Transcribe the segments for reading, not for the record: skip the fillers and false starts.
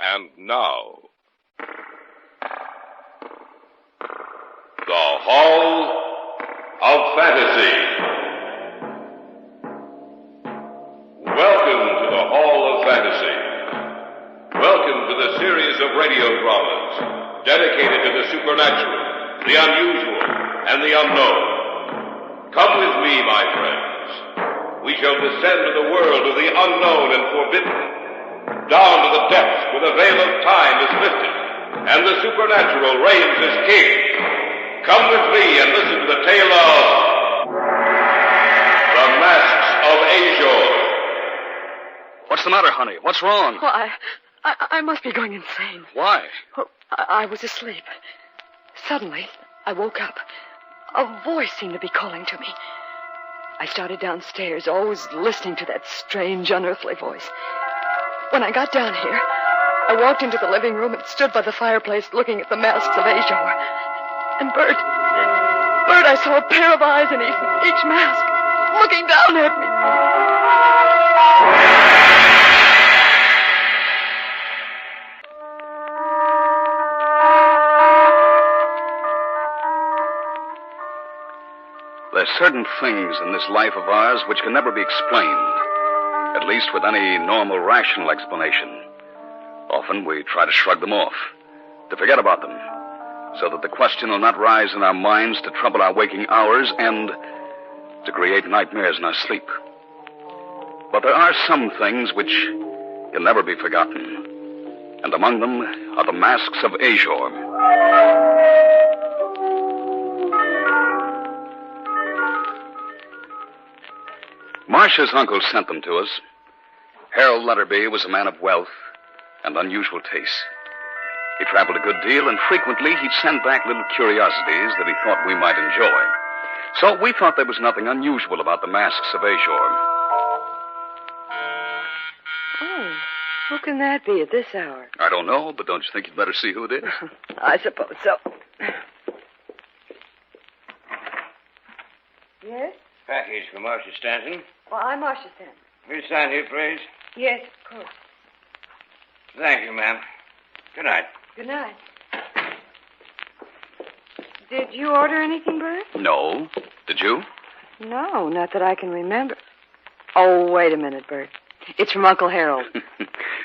And now, the Hall of Fantasy. Welcome to the Hall of Fantasy. Welcome to the series of radio dramas dedicated to the supernatural, the unusual, and the unknown. Come with me, my friends. We shall descend to the world of the unknown and forbidden, down to the depths where the veil of time is lifted, and the supernatural reigns as king. Come with me and listen to the tale of The Masks of Ashor. What's the matter, honey? What's wrong? Oh, I must be going insane. Why? Oh, I was asleep. Suddenly, I woke up. A voice seemed to be calling to me. I started downstairs, always listening to that strange, unearthly voice. When I got down here, I walked into the living room and stood by the fireplace looking at the masks of Ashor. And Bert, I saw a pair of eyes in each mask, looking down at me. There's certain things in this life of ours which can never be explained, at least with any normal, rational explanation. Often we try to shrug them off, to forget about them, so that the question will not rise in our minds to trouble our waking hours and to create nightmares in our sleep. But there are some things which can never be forgotten, and among them are the masks of Ashor. Marcia's uncle sent them to us. Harold Lutterby was a man of wealth and unusual tastes. He traveled a good deal, and frequently he'd send back little curiosities that he thought we might enjoy. So we thought there was nothing unusual about the masks of Ashor. Oh, who can that be at this hour? I don't know, but don't you think you'd better see who it is? I suppose so. Yes? Package for Marcia Stanton. Well, I'm Marcia Stanton. Will you sign here, please? Yes, of course. Thank you, ma'am. Good night. Good night. Did you order anything, Bert? No. Did you? No, not that I can remember. Oh, wait a minute, Bert. It's from Uncle Harold.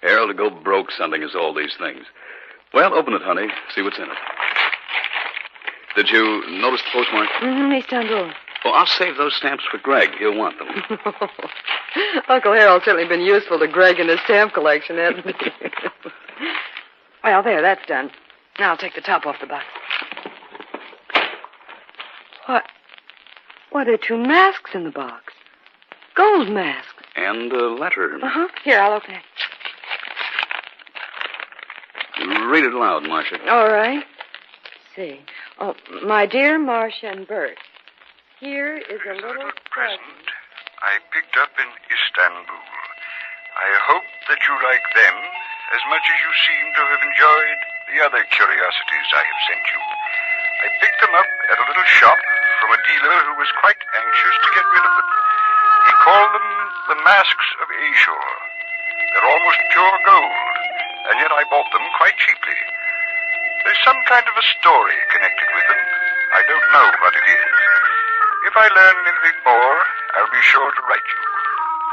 Harold to go broke sending us all these things. Well, open it, honey. See what's in it. Did you notice the postmark? Mm-hmm, he's down below. Well, I'll save those stamps for Greg. He'll want them. Uncle Harold's certainly been useful to Greg in his stamp collection, hasn't he? Well, there, that's done. Now I'll take the top off the box. What are two masks in the box? Gold masks. And a letter. Uh-huh. Here, I'll open it. Read it aloud, Marcia. All right. Let's see. Oh, my dear Marcia and Bert, here is a little present I picked up in Istanbul. I hope that you like them as much as you seem to have enjoyed the other curiosities I have sent you. I picked them up at a little shop from a dealer who was quite anxious to get rid of them. He called them the Masks of Ashor. They're almost pure gold, and yet I bought them quite cheaply. There's some kind of a story connected with them. I don't know what it is. If I learn anything more, I'll be sure to write you.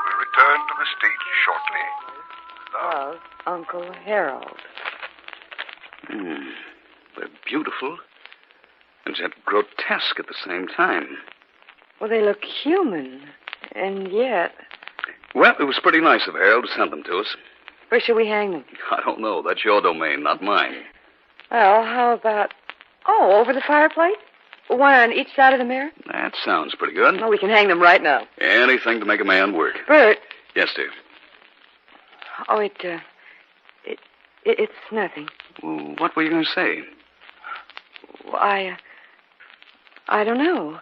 We'll return to the States shortly. Love, Uncle Harold. They're beautiful, and yet grotesque at the same time. Well, they look human, and yet... Well, it was pretty nice of Harold to send them to us. Where shall we hang them? I don't know. That's your domain, not mine. Well, how about... Oh, over the fireplace? One on each side of the mirror? That sounds pretty good. Well, we can hang them right now. Anything to make a man work. Bert. Yes, dear. Oh, it's nothing. Well, what were you going to say? Well, I don't know.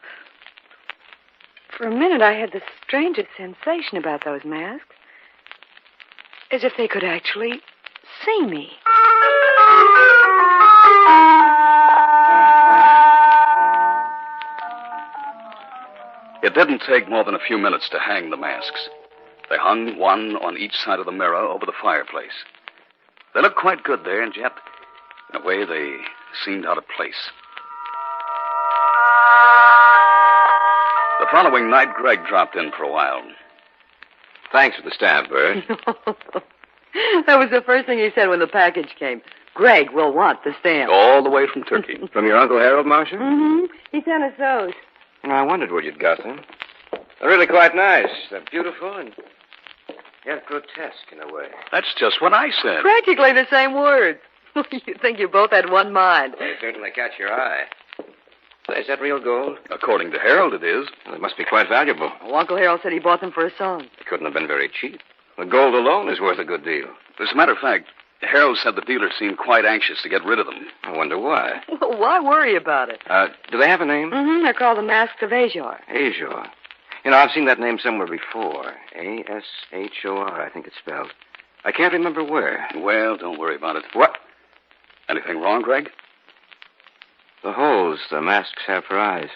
For a minute, I had the strangest sensation about those masks. As if they could actually see me. It didn't take more than a few minutes to hang the masks. They hung one on each side of the mirror over the fireplace. They looked quite good there, and yet, in a way, they seemed out of place. The following night, Greg dropped in for a while. Thanks for the stamp, Bert. That was the first thing he said when the package came. Greg will want the stamp. All the way from Turkey. From your Uncle Harold, Marcia? Mm-hmm. He sent us those. I wondered where you'd got them. They're really quite nice. They're beautiful and yet grotesque in a way. That's just what I said. Practically the same words. You think you both had one mind. They certainly catch your eye. Is that real gold? According to Harold, it is. Well, it must be quite valuable. Well, Uncle Harold said he bought them for a song. It couldn't have been very cheap. The gold alone is worth a good deal. As a matter of fact, Harold said the dealer seemed quite anxious to get rid of them. I wonder why. Well, why worry about it? Do they have a name? Mm-hmm. They're called the Masks of Ashor. Ashor. You know, I've seen that name somewhere before. A-S-H-O-R, I think it's spelled. I can't remember where. Well, don't worry about it. What? Anything wrong, Greg? The holes the masks have for eyes.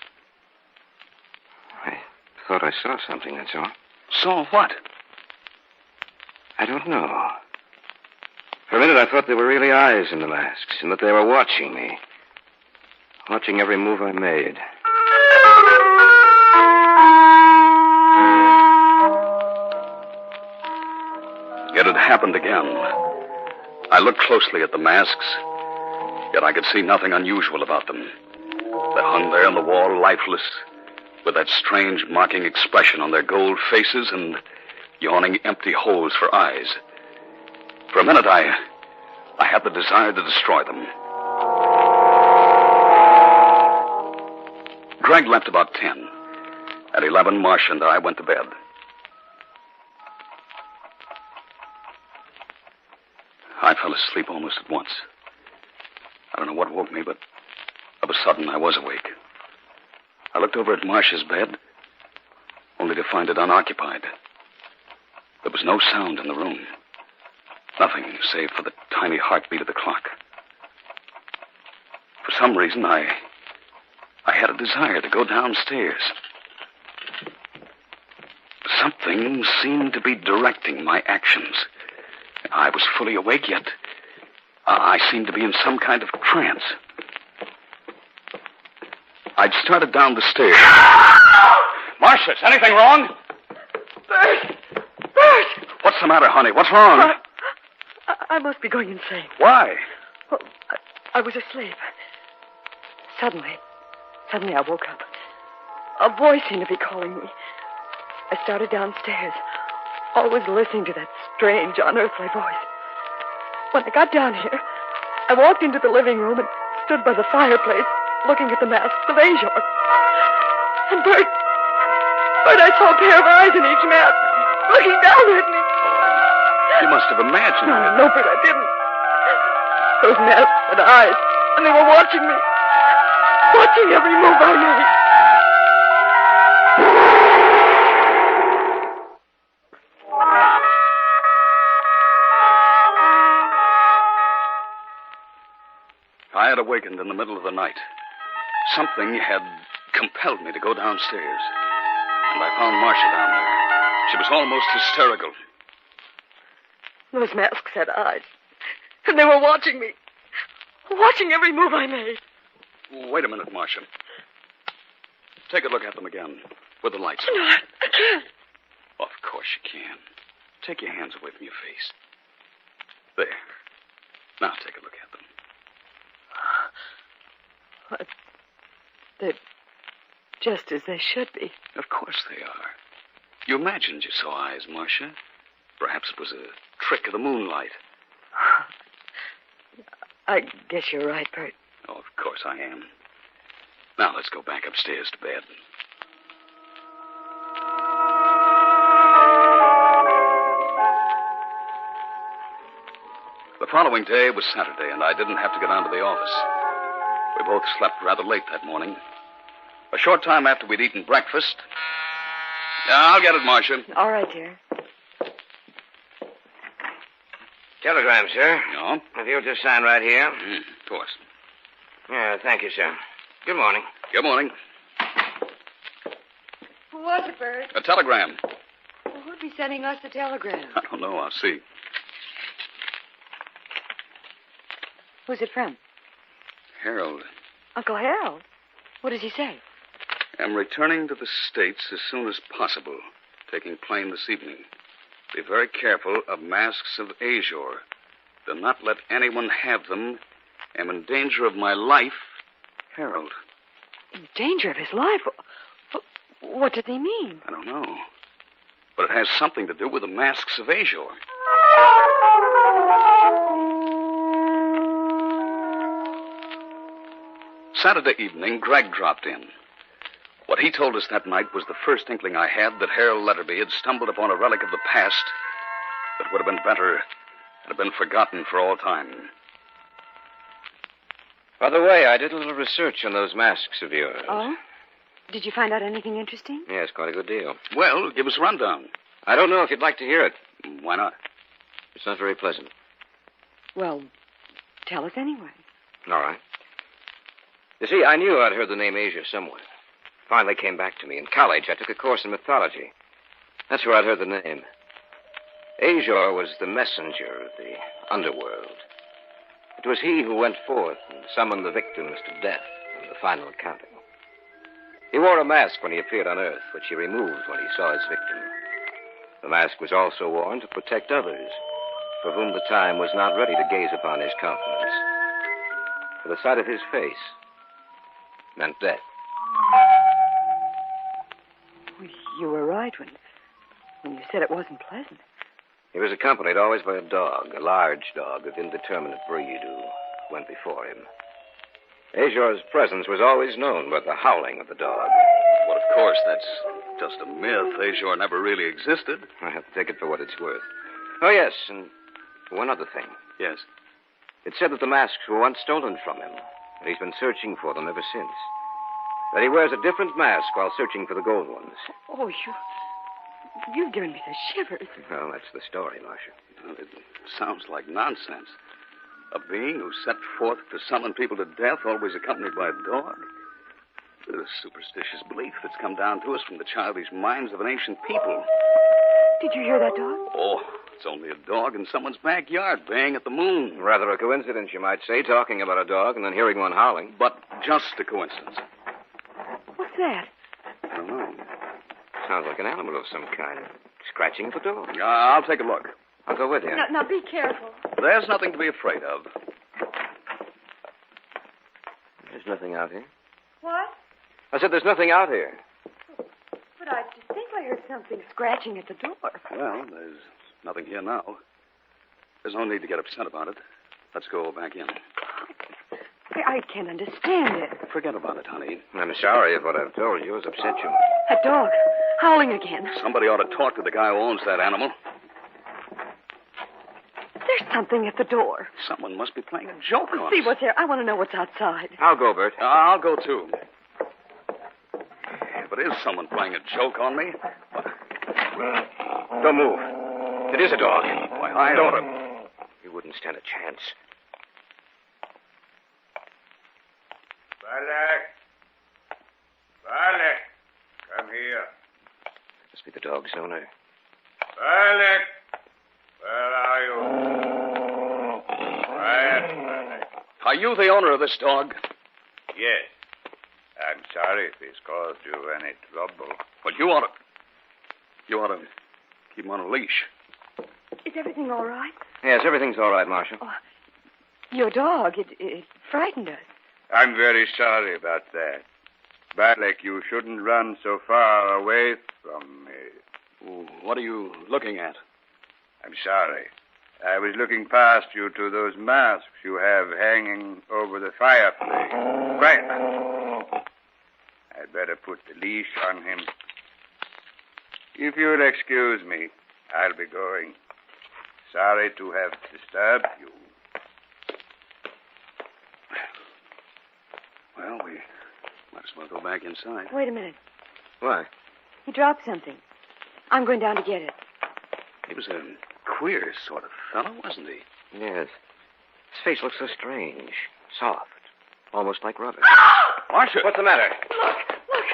I thought I saw something, that's all. Saw what? I don't know. For a minute, I thought there were really eyes in the masks, and that they were watching me. Watching every move I made. It had happened again. I looked closely at the masks, yet I could see nothing unusual about them. They hung there on the wall, lifeless, with that strange, mocking expression on their gold faces and yawning empty holes for eyes. For a minute, I had the desire to destroy them. Greg left about 10. At 11, Marcia and I went to bed. I fell asleep almost at once. I don't know what woke me, but of a sudden I was awake. I looked over at Marcia's bed, only to find it unoccupied. There was no sound in the room. Nothing save for the tiny heartbeat of the clock. For some reason, I had a desire to go downstairs. Something seemed to be directing my actions. I was fully awake, yet I seemed to be in some kind of trance. I'd started down the stairs. Marcia, is anything wrong? Bert! Bert! What's the matter, honey? What's wrong? I must be going insane. Why? Well, I was asleep. Suddenly I woke up. A voice seemed to be calling me. I started downstairs, always listening to that strange, unearthly voice. When I got down here, I walked into the living room and stood by the fireplace, looking at the masks of Ashor. And Bert, I saw a pair of eyes in each mask, looking down at me. You must have imagined it. No, Bert, I didn't. Those masks had eyes, and they were watching me. Watching every move I made. I had awakened in the middle of the night. Something had compelled me to go downstairs. And I found Marcia down there. She was almost hysterical. Those masks had eyes. And they were watching me. Watching every move I made. Wait a minute, Marcia. Take a look at them again, with the lights on. No, I can't. Of course you can. Take your hands away from your face. There. Now take a look at them. What? They're just as they should be. Of course they are. You imagined you saw eyes, Marcia. Perhaps it was a trick of the moonlight. I guess you're right, Bert. Oh, of course I am. Now let's go back upstairs to bed. The following day was Saturday, and I didn't have to go down to the office. We both slept rather late that morning. A short time after we'd eaten breakfast... Yeah, I'll get it, Marcia. All right, dear. Telegram, sir. No? If you'll just sign right here. Of course. Yeah, thank you, sir. Good morning. Good morning. Who was it, Bert? A telegram. Well, who'd be sending us the telegram? I don't know. I'll see. Who's it from? Harold. Uncle Harold? What does he say? I'm returning to the States as soon as possible. Taking plane this evening. Be very careful of masks of Ashor. Do not let anyone have them. Am in danger of my life. Harold. In danger of his life? What did they mean? I don't know. But it has something to do with the masks of Ashor. Saturday evening, Greg dropped in. What he told us that night was the first inkling I had that Harold Letterby had stumbled upon a relic of the past that would have been better had it been forgotten for all time. By the way, I did a little research on those masks of yours. Oh? Did you find out anything interesting? Yes, quite a good deal. Well, give us a rundown. I don't know if you'd like to hear it. Why not? It's not very pleasant. Well, tell us anyway. All right. You see, I knew I'd heard the name Asia somewhere. Finally came back to me. In college, I took a course in mythology. That's where I'd heard the name. Ashor was the messenger of the underworld. It was he who went forth and summoned the victims to death in the final accounting. He wore a mask when he appeared on Earth, which he removed when he saw his victim. The mask was also worn to protect others, for whom the time was not ready to gaze upon his countenance. For the sight of his face meant death. You were right when you said it wasn't pleasant. He was accompanied always by a dog, a large dog of indeterminate breed who went before him. Ashor's presence was always known by the howling of the dog. Well, of course, that's just a myth. Ashor never really existed. I have to take it for what it's worth. Oh, yes, and one other thing. Yes. It said that the masks were once stolen from him, and he's been searching for them ever since. That he wears a different mask while searching for the gold ones. Oh, you've given me the shivers. Well, that's the story, Marcia. Well, it sounds like nonsense. A being who set forth to summon people to death, always accompanied by a dog. It's a superstitious belief that's come down to us from the childish minds of an ancient people. Did you hear that dog? Oh, it's only a dog in someone's backyard baying at the moon. Rather a coincidence, you might say, talking about a dog and then hearing one howling. But just a coincidence. What's that? I don't know. Sounds like an animal of some kind. Scratching at the door. I'll take a look. I'll go with you. Now be careful. There's nothing to be afraid of. There's nothing out here. What? I said there's nothing out here. But I distinctly heard something scratching at the door. Well, there's nothing here now. There's no need to get upset about it. Let's go back in. I can't understand it. Forget about it, honey. I'm sorry if what I've told you has upset you. That dog, howling again. Somebody ought to talk to the guy who owns that animal. There's something at the door. Someone must be playing a joke on us. See what's there. I want to know what's outside. I'll go, Bert. I'll go, too. If it is someone playing a joke on me... Don't move. It is a dog. Why, I ought to... You wouldn't stand a chance. Balak, come here. Must be the dog's owner. Balak, where are you? Quiet, Balak. Are you the owner of this dog? Yes. I'm sorry if it's caused you any trouble. Well, you ought to keep him on a leash. Is everything all right? Yes, everything's all right, Marshal. Oh, your dog, it frightened us. I'm very sorry about that. Balak, you shouldn't run so far away from me. What are you looking at? I'm sorry. I was looking past you to those masks you have hanging over the fireplace. Quiet. I'd better put the leash on him. If you'll excuse me, I'll be going. Sorry to have disturbed you. Well, we might as well go back inside. Wait a minute. Why? He dropped something. I'm going down to get it. He was a queer sort of fellow, wasn't he? Yes. His face looks so strange. Soft. Almost like rubber. Marcia! What's the matter? Look.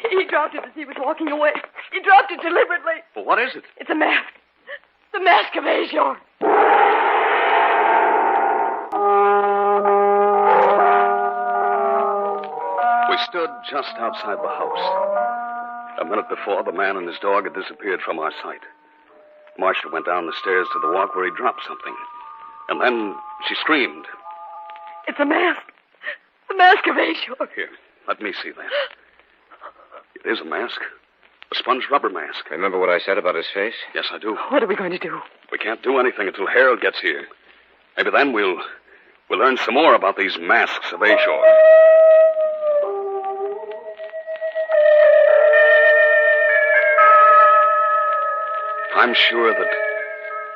He dropped it as he was walking away. He dropped it deliberately. Well, what is it? It's a mask. The mask of Ashor. stood just outside the house. A minute before, the man and his dog had disappeared from our sight. Marcia went down the stairs to the walk where he dropped something. And then she screamed. It's a mask. The mask of Ashor. Here, let me see that. It is a mask. A sponge rubber mask. Remember what I said about his face? Yes, I do. What are we going to do? We can't do anything until Harold gets here. Maybe then we'll learn some more about these masks of Ashor. I'm sure that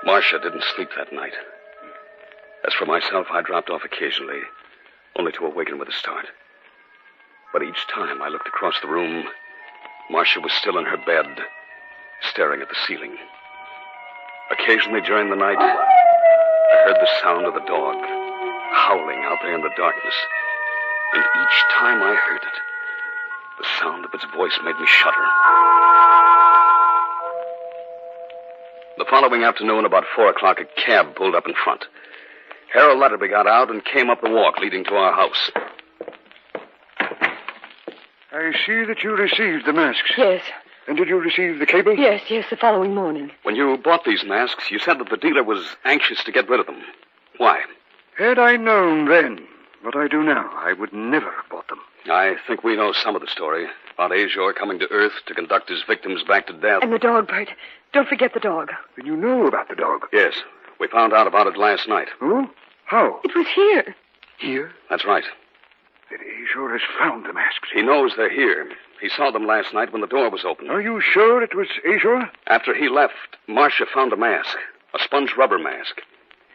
Marcia didn't sleep that night. As for myself, I dropped off occasionally, only to awaken with a start. But each time I looked across the room, Marcia was still in her bed, staring at the ceiling. Occasionally during the night, I heard the sound of the dog howling out there in the darkness. And each time I heard it, the sound of its voice made me shudder. The following afternoon, about 4 o'clock, a cab pulled up in front. Harold Letterby got out and came up the walk leading to our house. I see that you received the masks. Yes. And did you receive the cable? Yes, the following morning. When you bought these masks, you said that the dealer was anxious to get rid of them. Why? Had I known then what I do now, I would never have bought them. I think we know some of the story about Ashor coming to Earth to conduct his victims back to death. And the dog, Bert. Don't forget the dog. Then you know about the dog? Yes. We found out about it last night. Oh? How? It was here. Here? That's right. Then Ashor has found the masks. He knows they're here. He saw them last night when the door was open. Are you sure it was Ashor? After he left, Marcia found a mask. A sponge rubber mask.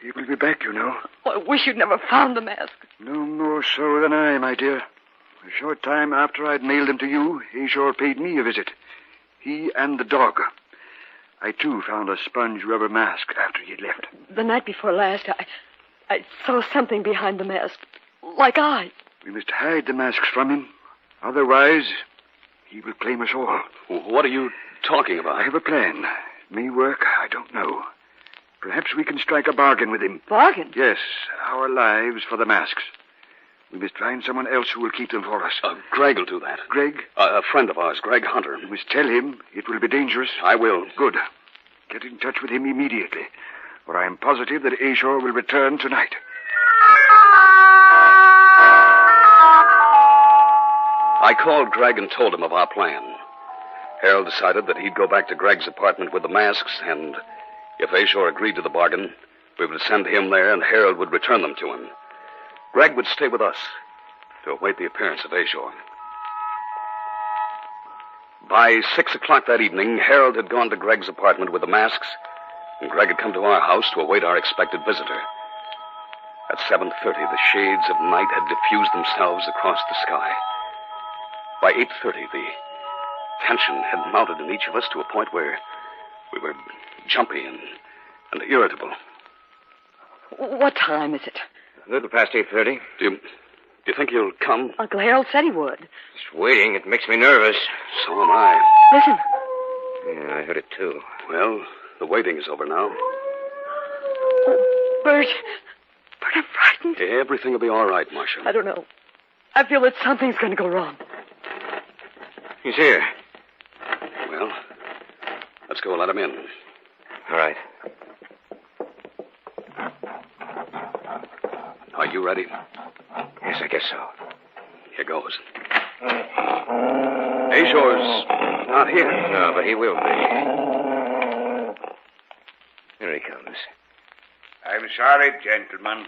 He will be back, you know. Oh, I wish you'd never found the mask. No more so than I, my dear. A short time after I'd mailed them to you, Ashor paid me a visit. He and the dog. I, too, found a sponge rubber mask after he'd left. The night before last, I saw something behind the mask. Like eyes. We must hide the masks from him. Otherwise, he will claim us all. What are you talking about? I have a plan. It may work, I don't know. Perhaps we can strike a bargain with him. Bargain? Yes, our lives for the masks. We must find someone else who will keep them for us. Greg will do that. Greg? A friend of ours, Greg Hunter. You must tell him it will be dangerous. I will. Good. Get in touch with him immediately, or I am positive that Ashor will return tonight. I called Greg and told him of our plan. Harold decided that he'd go back to Greg's apartment with the masks, and if Ashor agreed to the bargain, we would send him there and Harold would return them to him. Greg would stay with us to await the appearance of Ashor. By 6 o'clock that evening, Harold had gone to Greg's apartment with the masks, and Greg had come to our house to await our expected visitor. At 7:30, the shades of night had diffused themselves across the sky. By 8:30, the tension had mounted in each of us to a point where we were jumpy and irritable. What time is it? A little past 8:30. Do you think he'll come? Uncle Harold said he would. Just waiting. It makes me nervous. So am I. Listen. Yeah, I heard it, too. Well, the waiting is over now. Oh, Bert. Bert, I'm frightened. Everything will be all right, Marcia. I don't know. I feel that something's going to go wrong. He's here. Well, let's go let him in. All right. Are you ready? Yes, I guess so. Here goes. Ashor's not here. No, but he will be. Here he comes. I'm sorry, gentlemen.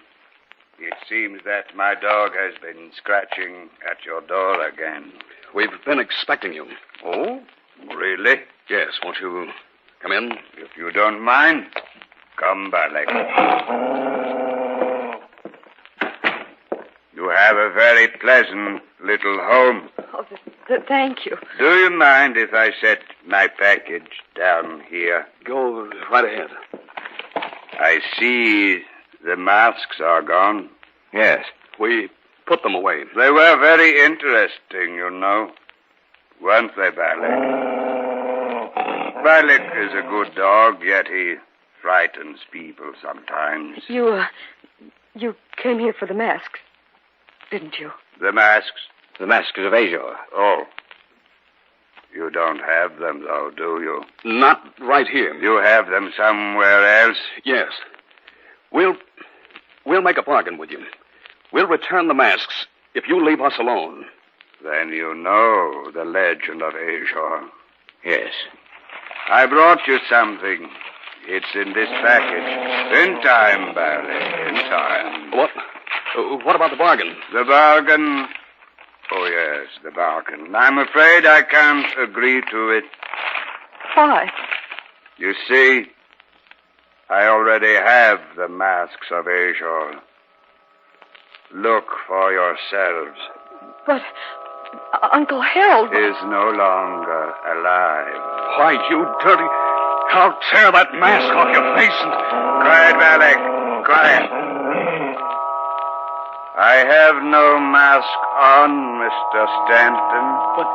It seems that my dog has been scratching at your door again. We've been expecting you. Oh? Really? Yes, won't you come in? If you don't mind, come, Barley. You have a very pleasant little home. Oh, thank you. Do you mind if I set my package down here? Go right ahead. I see the masks are gone. Yes. We put them away. They were very interesting, you know. Weren't they, Barley? Barley is a good dog, yet he frightens people sometimes. You came here for the masks, didn't you? The masks? The masks of Ashor. Oh. You don't have them, though, do you? Not right here. You have them somewhere else? Yes. We'll make a bargain with you. We'll return the masks if you leave us alone. Then you know the legend of Ashor. Yes. I brought you something. It's in this package. In time, Barley. In time. What about the bargain? The bargain? Oh, yes, the bargain. I'm afraid I can't agree to it. Why? You see, I already have the masks of Ashor. Look for yourselves. But Uncle Harold... Is no longer alive. Why, you dirty... I'll tear that mask off your face and... Quiet, Alec. Quiet. I have no mask on, Mr. Stanton. But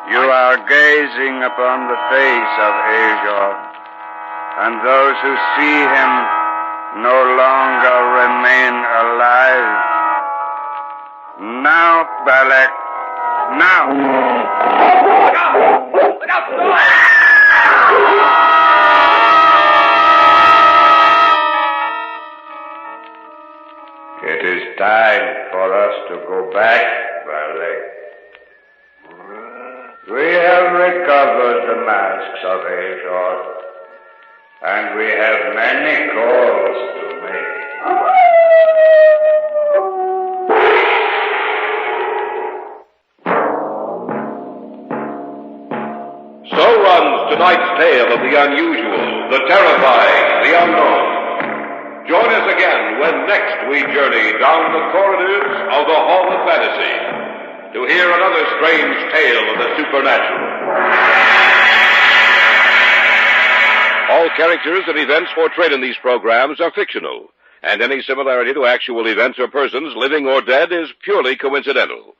you are gazing upon the face of Ashor, and those who see him no longer remain alive. Now, Balak, now! Look out! Look out! It is time for us to go back, Balak. We have recovered the masks of Ashor, and we have many calls to make. So runs tonight's tale of the unusual, the terrifying, the unknown. Join us again when next we journey down the corridors of the Hall of Fantasy to hear another strange tale of the supernatural. All characters and events portrayed in these programs are fictional, and any similarity to actual events or persons, living or dead, is purely coincidental.